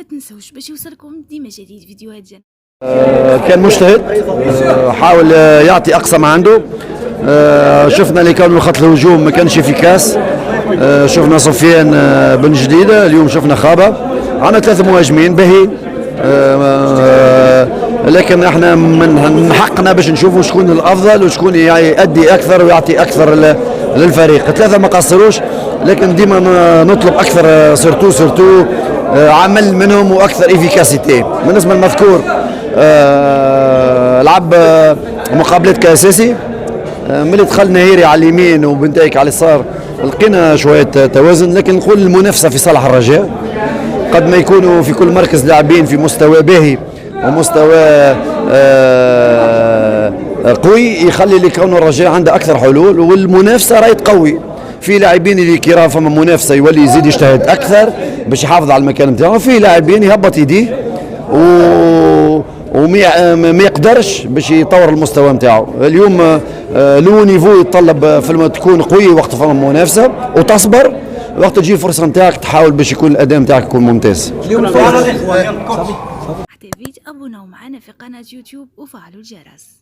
ما تنسوش باش يوصلكم ديما جديد فيديوهات جن. كان مجتهد، حاول يعطي اقصى ما عنده. شفنا اللي كانوا خط الهجوم ما كانش افيكاس. شفنا سفيان بن جديده، اليوم شفنا خابه. عندنا 3 مهاجمين باهي، لكن احنا من حقنا باش نشوفوا شكون الافضل وشكون يؤدي اكثر ويعطي اكثر للفريق. 3 ما قصروش، لكن ديما نطلب اكثر، سورتو عمل منهم واكثر افيكاسيتي. بالنسبه للمذكور لعب مقابلات كاساسي. ملي دخل نهيري على اليمين وبنتايك على اليسار لقينا شويه توازن، لكن نقول المنافسه في صالح الرجاء. قد ما يكونوا في كل مركز لاعبين في مستوى باهي ومستوى قوي، يخلي اللي كانوا الرجاء عنده اكثر حلول، والمنافسه راهي تقوي. في لاعبين اللي كي راه فما منافسه يولي يزيد يجتهد اكثر باش يحافظ على المكان نتاعو، في لاعبين يهبط يديه وما يقدرش باش يطور المستوى نتاعو. اليوم لو نيفو يتطلب تكون قوي وقت فما منافسه وتصبر، وقت تجي الفرصه نتاعك تحاول باش يكون الاداء نتاعك يكون ممتاز. حتى فيت ابوناو معنا في قناه يوتيوب وفعلوا الجرس.